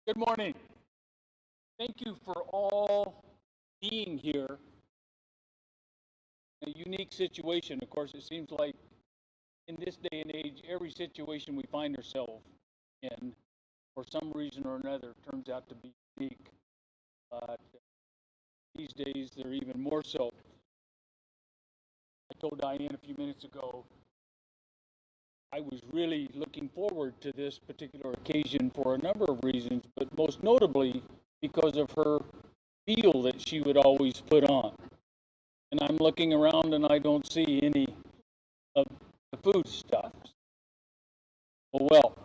Good morning. Thank you for all being here. A unique situation. Of course, it seems like in this day and age, every situation we find ourselves in, for some reason or another, turns out to be unique. But these days, they're even more so. I told Diane a few minutes ago, I was really looking forward to this particular occasion for a number of reasons, but most notably because of her meal that she would always put on. And I'm looking around and I don't see any of the food stuff. Well,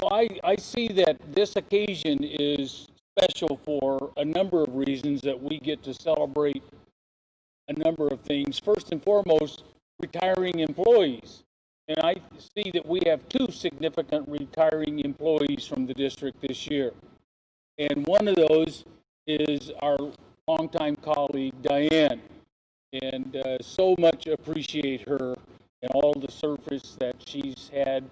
so I see that this occasion is special for a number of reasons that we get to celebrate a number of things. First and foremost, retiring employees. And I see that we have two significant retiring employees from the district this year. And one of those is our longtime colleague, Diane. And so much appreciate her and all the service that she's had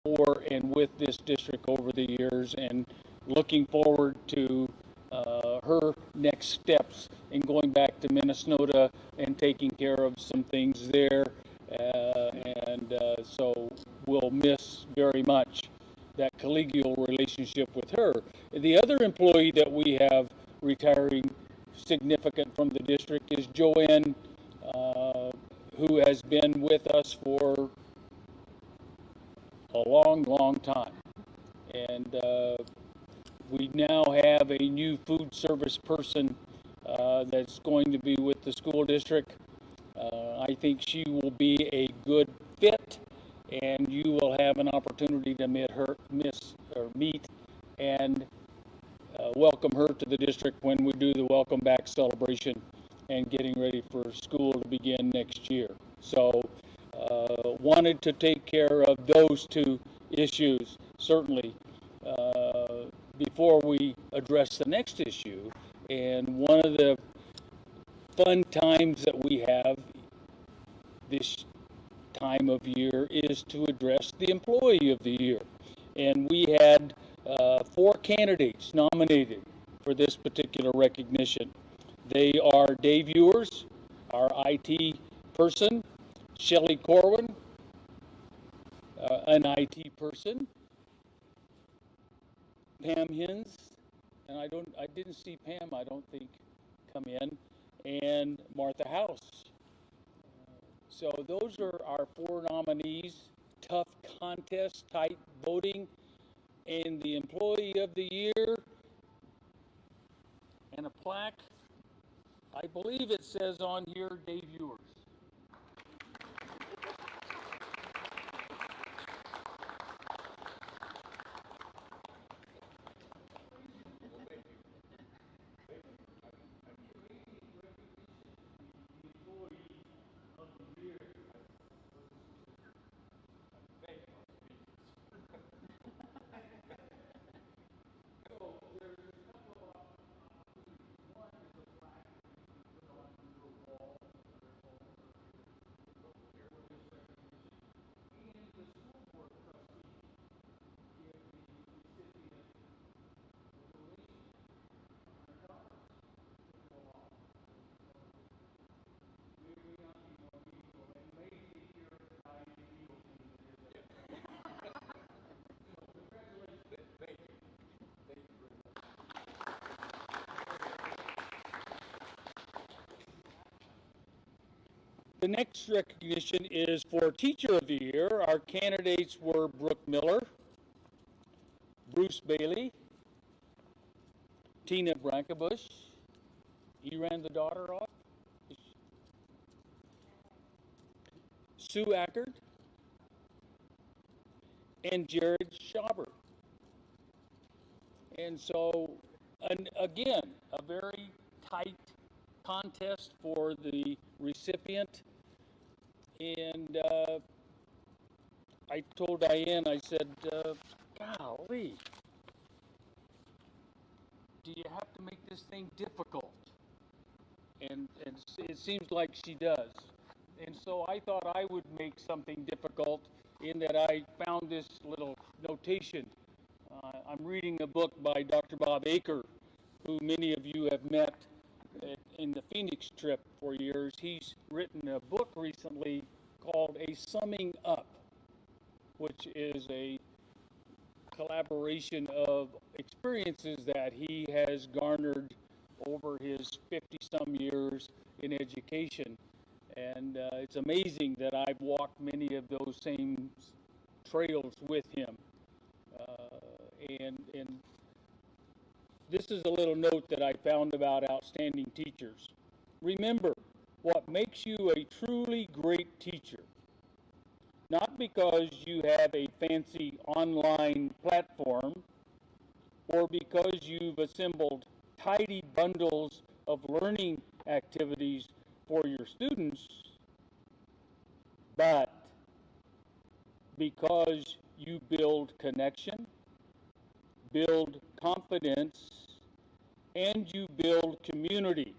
for and with this district over the years, and looking forward to her next steps in going back to Minnesota and taking care of some things there. So we'll miss very much that collegial relationship with her. The other employee that we have retiring significant from the district is Joanne, who has been with us for a long, long time. And we now have a new food service person that's going to be with the school district. I think she will be a good fit, and you will have an opportunity to meet and welcome her to the district when we do the welcome back celebration and getting ready for school to begin next year. So wanted to take care of those two issues, certainly, before we address the next issue. And one of the fun times that we have this time of year is to address the Employee of the Year. And we had 4 candidates nominated for this particular recognition. They are Dave Ewers, our IT person, Shelley Corwin, an IT person, Pam Hins, and I didn't see Pam, I don't think, come in, and Martha House. So those are our 4 nominees. Tough contest, tight voting, and the Employee of the Year and a plaque. I believe it says on here Dave Ewers. The next recognition is for Teacher of the Year. Our candidates were Brooke Miller, Bruce Bailey, Tina Brankabush. You ran the daughter off? Sue Ackard, and Jared Schauber. And so, again, a very tight contest for the recipient. And I told Diane, I said, golly, do you have to make this thing difficult? And it seems like she does. And so I thought I would make something difficult in that I found this little notation I'm reading a book by Dr. Bob Aker, who many of you have met in the Phoenix trip for years. He's written a book recently called A Summing Up, which is a collaboration of experiences that he has garnered over his 50-some years in education. And it's amazing that I've walked many of those same trails with him. And this is a little note that I found about outstanding teachers. Remember, what makes you a truly great teacher, not because you have a fancy online platform or because you've assembled tidy bundles of learning activities for your students, but because you build connection, build confidence, and you build community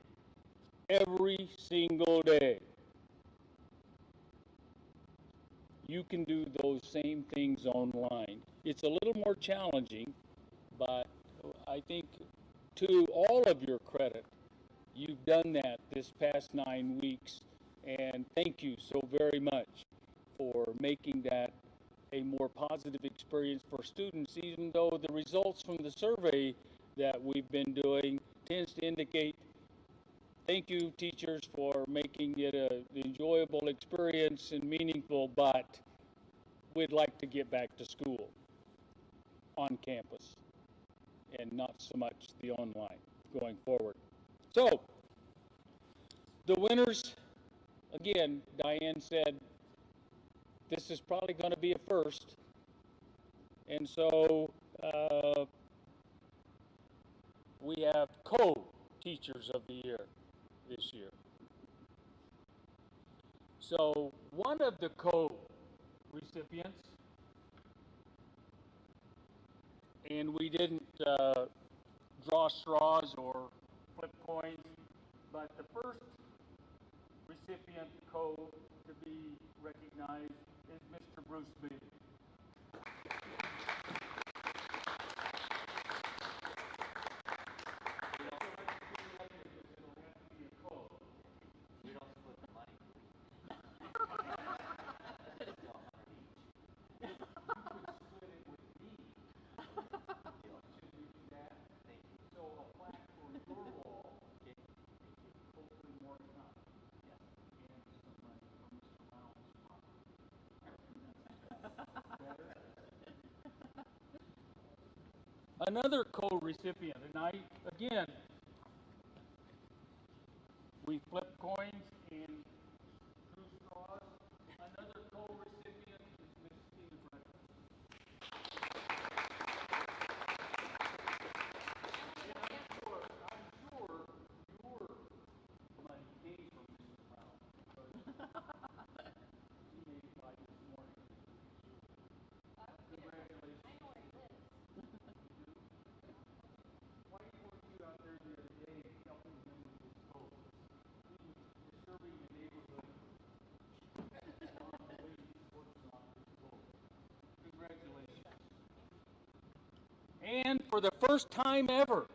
every single day. You can do those same things online. It's a little more challenging, but I think to all of your credit, you've done that this past 9 weeks, and thank you so very much for making that a more positive experience for students, even though the results from the survey that we've been doing tends to indicate thank you, teachers, for making it an enjoyable experience and meaningful, but we'd like to get back to school on campus and not so much the online going forward. So, the winners, again, Diane said, this is probably going to be a first. And so, we have co-teachers of the year this year. So one of the co-recipients, and we didn't draw straws or flip coins, but the first recipient to be recognized is Mr. Bruce B. Another co-recipient, and again, we flip coins and drew straws. Another co-recipient is Ms. Stevens. I'm sure your money came from Mr. Brown because he made it by this morning. Congratulations. I know where he lives. Why weren't you out there the other day helping him with his coat? He was disturbing the neighborhood along the way he was working on his coat. Congratulations. And for the first time ever,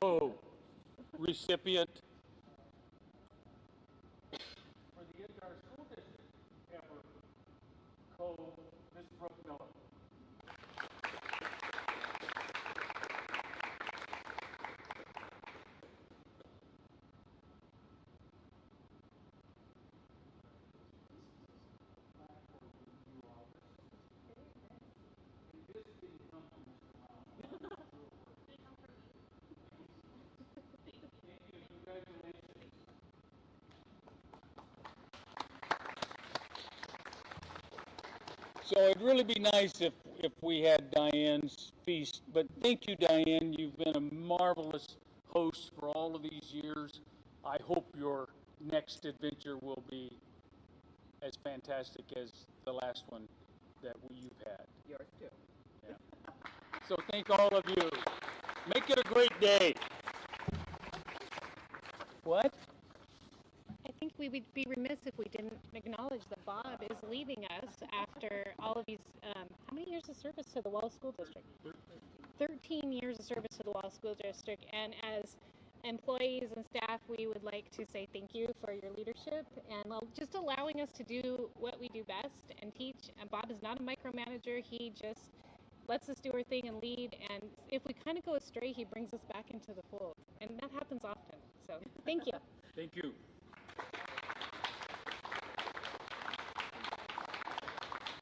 co-recipient for the entire school district ever, Miss Brooke Miller. So it'd really be nice if we had Diane's feast, but thank you, Diane. You've been a marvelous host for all of these years. I hope your next adventure will be as fantastic as the last one that you've had. Yours too. Yeah. So thank all of you. Make it a great day. What? think we would be remiss if we didn't acknowledge that Bob is leaving us after all of these, how many years of service to the Wallace School District? 13 years of service to the Wallace School District. And as employees and staff, we would like to say thank you for your leadership and just allowing us to do what we do best and teach. And Bob is not a micromanager. He just lets us do our thing and lead. And if we kind of go astray, he brings us back into the fold. And that happens often. So thank you. Thank you.